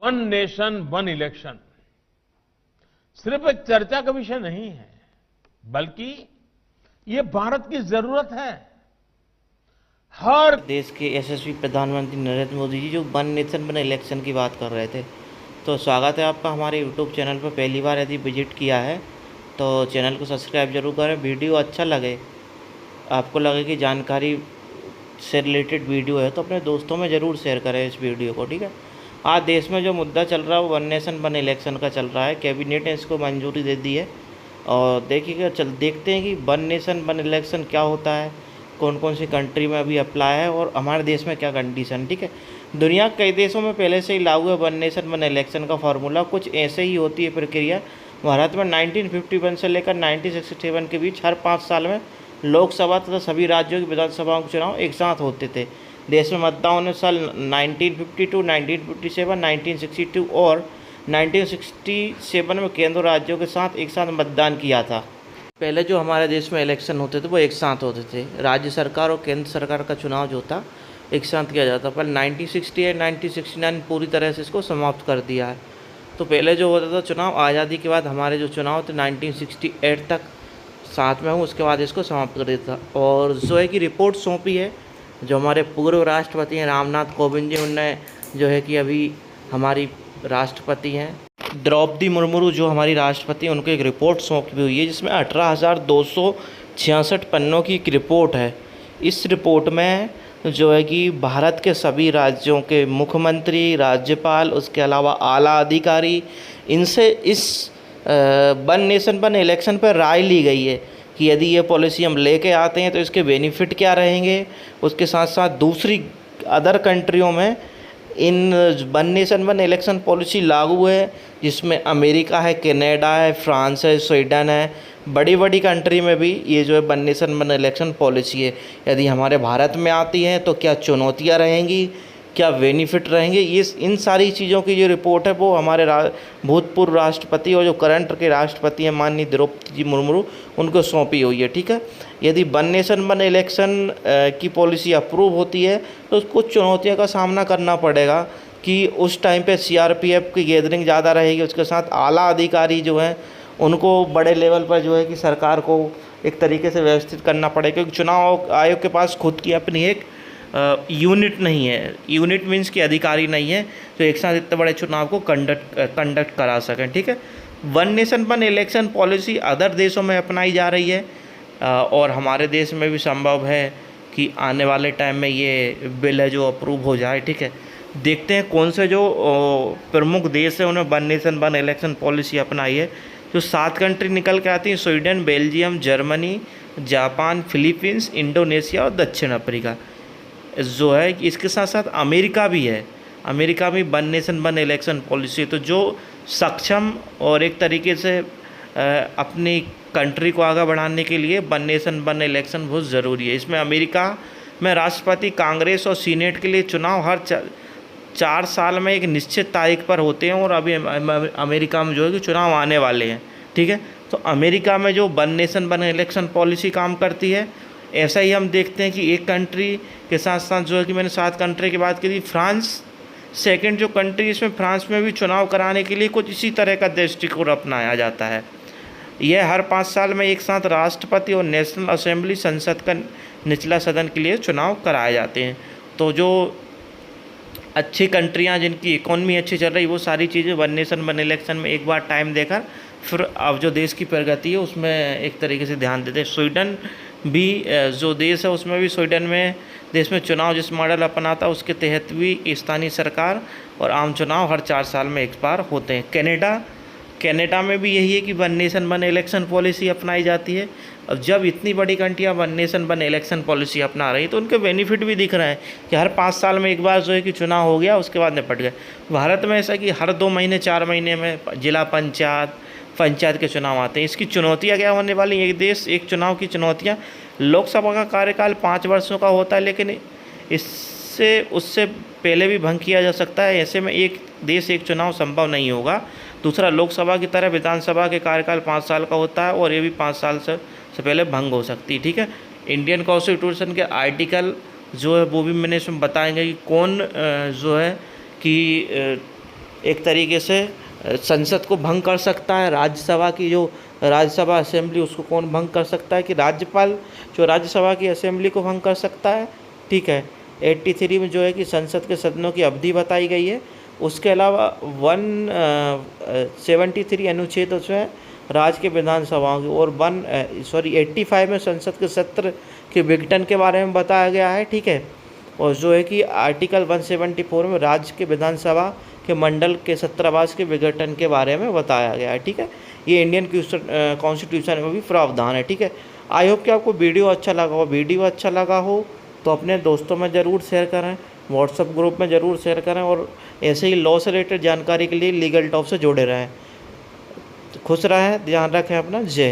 One nation one election सिर्फ एक चर्चा का विषय नहीं है, बल्कि ये भारत की जरूरत है। हर देश के यशस्वी प्रधानमंत्री नरेंद्र मोदी जी जो वन नेशन वन इलेक्शन की बात कर रहे थे, तो स्वागत है आपका हमारे यूट्यूब चैनल पर। पहली बार यदि विजिट किया है तो चैनल को सब्सक्राइब जरूर करें। वीडियो अच्छा लगे, आपको लगे कि जानकारी से रिलेटेड वीडियो है, तो अपने दोस्तों में ज़रूर शेयर करें इस वीडियो को, ठीक है। आज देश में जो मुद्दा चल रहा है वो वन नेशन वन इलेक्शन का चल रहा है। कैबिनेट ने इसको मंजूरी दे दी है और देखते हैं कि वन नेशन वन इलेक्शन क्या होता है, कौन कौन सी कंट्री में अभी अप्लाई है और हमारे देश में क्या कंडीशन, ठीक है। दुनिया के कई देशों में पहले से ही लागू है वन नेशन वन इलेक्शन का फार्मूला। कुछ ऐसे ही होती है प्रक्रिया। भारत में 1951 से लेकर 1967 के बीच हर 5 साल में लोकसभा तथा सभी राज्यों की विधानसभाओं के चुनाव एक साथ होते थे। देश में मतदान होने साल 1952, 1957, 1962 और 1967 में केंद्र राज्यों के साथ एक साथ मतदान किया था। पहले जो हमारे देश में इलेक्शन होते थे वो एक साथ होते थे। राज्य सरकार और केंद्र सरकार का चुनाव जो था एक साथ किया जाता। पर 1968, 1969 पूरी तरह से इसको समाप्त कर दिया है। तो पहले जो होता था चुनाव, आज़ादी के बाद हमारे जो चुनाव थे 1968 तक साथ में हूँ, उसके बाद इसको समाप्त कर दिया था। और जो है कि रिपोर्ट सौंपी है जो हमारे पूर्व राष्ट्रपति हैं रामनाथ कोविंद जी, उनने जो है कि अभी हमारी राष्ट्रपति हैं द्रौपदी मुर्मू जो हमारी राष्ट्रपति हैं, उनको एक रिपोर्ट सौंपी हुई है जिसमें 18,266 पन्नों की एक रिपोर्ट है। इस रिपोर्ट में जो है कि भारत के सभी राज्यों के मुख्यमंत्री, राज्यपाल, उसके अलावा आला अधिकारी, इनसे इस वन नेशन वन इलेक्शन पर राय ली गई है कि यदि ये पॉलिसी हम लेके आते हैं तो इसके बेनिफिट क्या रहेंगे। उसके साथ साथ दूसरी अदर कंट्रियों में in one nation one election policy लागू है, जिसमें अमेरिका है, कनाडा है, फ्रांस है, स्वीडन है। बड़ी बड़ी कंट्री में भी ये जो है one nation one election policy है। यदि हमारे भारत में आती है तो क्या चुनौतियाँ रहेंगी, क्या बेनिफिट रहेंगे, ये इन सारी चीज़ों की जो रिपोर्ट है वो हमारे भूतपूर्व राष्ट्रपति और जो करंट के राष्ट्रपति हैं माननीय द्रौपदी जी मुर्मू, उनको सौंपी हुई है, ठीक है। यदि वन नेशन वन इलेक्शन की पॉलिसी अप्रूव होती है तो कुछ चुनौतियों का सामना करना पड़ेगा कि उस टाइम पे सीआरपीएफ की गैदरिंग ज़्यादा रहेगी। उसके साथ आला अधिकारी जो हैं उनको बड़े लेवल पर जो है कि सरकार को एक तरीके से व्यवस्थित करना पड़ेगा, क्योंकि चुनाव आयोग के पास खुद की अपनी एक यूनिट नहीं है। यूनिट मीन्स कि अधिकारी नहीं है जो एक साथ इतने बड़े चुनाव को कंडक्ट करा सकें, ठीक है। One nation one election policy other देशों में अपनाई जा रही है और हमारे देश में भी संभव है कि आने वाले टाइम में ये बिल है जो अप्रूव हो जाए, ठीक है। देखते हैं कौन से जो प्रमुख देश हैं उन्होंने one nation one election policy अपनाई है। जो 7 कंट्री निकल के आती हैं, Sweden, Belgium, Germany, Japan, Philippines, Indonesia और दक्षिण अफ्रीका जो है। इसके साथ साथ अमेरिका भी है। अमेरिका में one nation one election policy, तो जो सक्षम और एक तरीके से अपनी कंट्री को आगे बढ़ाने के लिए वन नेशन वन इलेक्शन बहुत ज़रूरी है। इसमें अमेरिका में राष्ट्रपति, कांग्रेस और सीनेट के लिए चुनाव हर 4 साल में एक निश्चित तारीख पर होते हैं और अभी अमेरिका में जो है कि चुनाव आने वाले हैं, ठीक है। तो अमेरिका में जो one nation one election policy काम करती है, ऐसा ही हम देखते हैं कि एक कंट्री के साथ साथ जो है कि मैंने 7 कंट्री की बात की थी, फ्रांस सेकंड जो कंट्री, इसमें फ्रांस में भी चुनाव कराने के लिए कुछ इसी तरह का दृष्टिकोण अपनाया जाता है। यह हर 5 साल में एक साथ राष्ट्रपति और नेशनल असेंबली संसद का निचला सदन के लिए चुनाव कराए जाते हैं। तो जो अच्छी कंट्रियां जिनकी इकोनॉमी अच्छी चल रही, वो सारी चीज़ें वन नेशन वन इलेक्शन में एक बार टाइम देकर फिर अब जो देश की प्रगति है उसमें एक तरीके से ध्यान देते हैं। स्वीडन भी जो देश है उसमें भी स्वीडन में देश में चुनाव जिस मॉडल अपनाता है उसके तहत भी स्थानीय सरकार और आम चुनाव हर 4 साल में एक बार होते हैं। कनाडा में भी यही है कि one nation one election policy अपनाई जाती है। और जब इतनी बड़ी कंट्रियाँ one nation one election policy अपना रही तो उनके बेनिफिट भी दिख रहे हैं कि हर 5 साल में एक बार जो है कि चुनाव हो गया, उसके बाद निपट गए। भारत में ऐसा कि हर 2 महीने 4 महीने में जिला पंचायत के चुनाव आते हैं। इसकी चुनौतियाँ क्या होने वाली हैं? एक देश एक चुनाव की चुनौतियाँ, लोकसभा का कार्यकाल 5 वर्षों का होता है, लेकिन उससे पहले भी भंग किया जा सकता है। ऐसे में एक देश एक चुनाव संभव नहीं होगा। दूसरा, लोकसभा की तरह विधानसभा के कार्यकाल 5 साल का होता है और ये भी 5 साल से पहले भंग हो सकती है, ठीक है। इंडियन कॉन्स्टिट्यूशन के आर्टिकल जो है वो भी मैंने इसमें बताएंगे कि कौन जो है कि एक तरीके से संसद को भंग कर सकता है। राज्यसभा की जो राज्यसभा असेंबली उसको कौन भंग कर सकता है कि राज्यपाल जो राज्यसभा की असेंबली को भंग कर सकता है। ठीक है, 83 में जो है कि संसद के सदनों की अवधि बताई गई है। उसके अलावा 173 अनुच्छेद उसमें राज्य के विधानसभाओं की और 85 में संसद के सत्र के विघटन के बारे में बताया गया है। ठीक है, और जो है कि आर्टिकल 174 में राज्य के विधानसभा के मंडल के सत्रावास के विघटन के बारे में बताया गया है। ठीक है, ये इंडियन कॉन्स्टिट्यूशन में भी प्रावधान है। ठीक है, आई होप कि आपको वीडियो अच्छा लगा हो। वीडियो अच्छा लगा हो तो अपने दोस्तों में ज़रूर शेयर करें, व्हाट्सएप ग्रुप में ज़रूर शेयर करें और ऐसे ही लॉ से रिलेटेड जानकारी के लिए लीगल टॉप से जुड़े रहें। खुश रहें, ध्यान रखें अपना। जय हिंद।